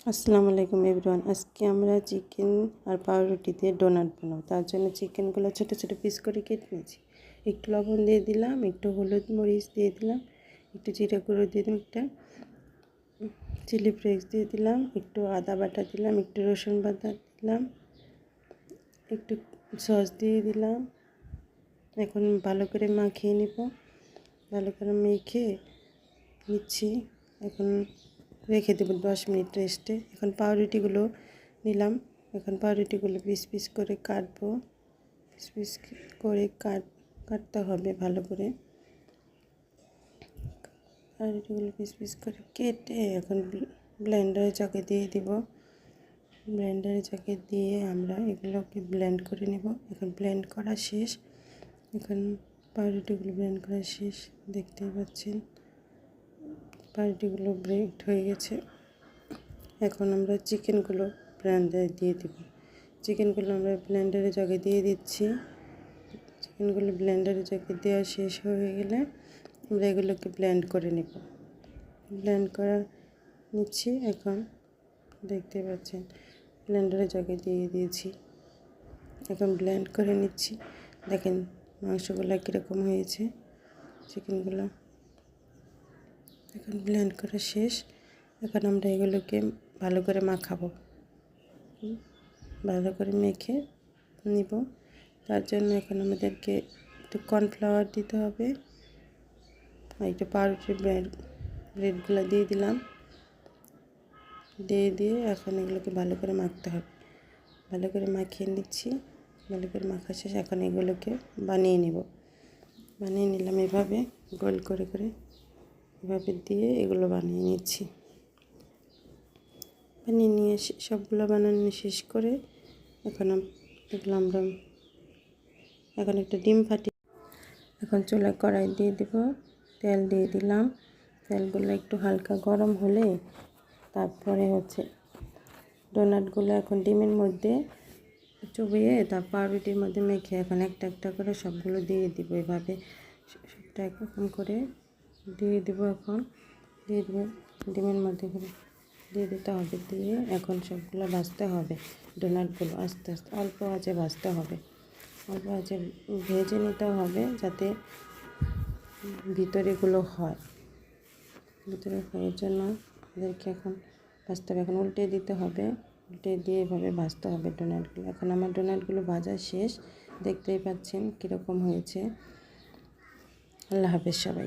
আসসালামু আলাইকুম এভরিওয়ান। আজকে আমরা চিকেন আর পাউরুটি দিয়ে ডোনাট বানাবো। তার জন্য চিকেনগুলো ছোট ছোট পিস করে কেটে নিয়েছি। একটু লবণ দিয়ে দিলাম, একটু হলুদ মরিচ দিয়ে দিলাম, একটু জিরা গুঁড়ো দিয়ে দিলাম, একটা চিলি ফ্লেক্স দিয়ে দিলাম, একটু আদা বাটা দিলাম, একটু রসুন বাটা দিলাম, একটু সস দিয়ে দিলাম। এখন ভালো করে মাখিয়ে নিব। ভালো করে মেখে নিচ্ছি। এখন রেখে দেবো 10 মিনিট রেস্টে। এখন পাউরুটিগুলো নিলাম। এখন পাউরুটিগুলো পিস পিস করে কাটবো। পিস পিস করে কাটতে হবে ভালো করে। পাউরুটিগুলো পিস পিস করে কেটে এখন ব্লেন্ডারে জাগে দিয়ে দিব। ব্লেন্ডারে জাগে দিয়ে আমরা এগুলোকে ব্লেন্ড করে নেব। এখন ব্লেন্ড করা শেষ। এখন পাউরুটিগুলো ব্লেন্ড করা শেষ, দেখতেই পাচ্ছেন পাউরুটিগুলো ব্লেন্ড হয়ে গেছে। এখন আমরা চিকেনগুলো ব্লেন্ডারে দিয়ে দেব। চিকেনগুলো আমরা ব্লেন্ডারে জাগে দিয়ে দিচ্ছি। চিকেনগুলো ব্লেন্ডারে জাগে দেওয়া শেষ হয়ে গেলে আমরা এগুলোকে ব্লেন্ড করে নেব। ব্লেন্ড করা নিচ্ছি। এখন দেখতে পাচ্ছেন ব্লেন্ডারে জাগে দিয়ে দিয়েছি। এখন ব্লেন্ড করে নিচ্ছি। দেখেন মাংসগুলো কীরকম হয়েছে, চিকেনগুলো। এখন ব্লেন্ড করা শেষ। এখন আমরা এগুলোকে ভালো করে মাখাবো, ভালো করে মেখে নিব। তার জন্য এখন আমাদেরকে একটু কর্নফ্লাওয়ার দিতে হবে, একটু পাউরুটির ব্রেডগুলো দিয়ে দিলাম। দিয়ে এখন এগুলোকে ভালো করে মাখতে হবে। ভালো করে মাখিয়ে নিচ্ছি। ভালো করে মাখা শেষ। এখন এগুলোকে বানিয়ে নেব। বানিয়ে নিলাম এভাবে গোল করে করে, এভাবে দিয়ে এগুলো বানিয়ে নিচ্ছি। বানিয়ে নিয়ে সবগুলো বানানো শেষ করে এখন এগুলো আমরা এখন একটা ডিম ফাটিয়ে এখন চুলায় কড়াই দিয়ে দেব। তেল দিয়ে দিলাম। তেলগুলো একটু হালকা গরম হলে তারপরে ডোনাটগুলো এখন ডিমের মধ্যে চুবিয়ে তার পাউরুটির মধ্যে মেখে এখন একটা একটা করে সবগুলো দিয়ে দিব। এভাবে সবটা একরকম করে দিয়ে দেব। এখন দিয়ে দেবো ডিমের মধ্যে দিয়ে দিতে হবে। দিয়ে এখন সবগুলো ভাজতে হবে। ডোনাটগুলো আস্তে আস্তে অল্প আঁচে ভাজতে হবে। অল্প আঁচে ভেজে নিতে হবে যাতে ভিতরেগুলো হয়। ভিতরে হওয়ার জন্য আমাদেরকে এখন ভাজতে হবে। এখন উল্টে দিতে হবে। উল্টে দিয়ে এভাবে ভাজতে হবে ডোনাটগুলো। এখন আমার ডোনাটগুলো ভাজা শেষ, দেখতেই পাচ্ছেন কীরকম হয়েছে। আল্লাহ হাফেজ সবাই।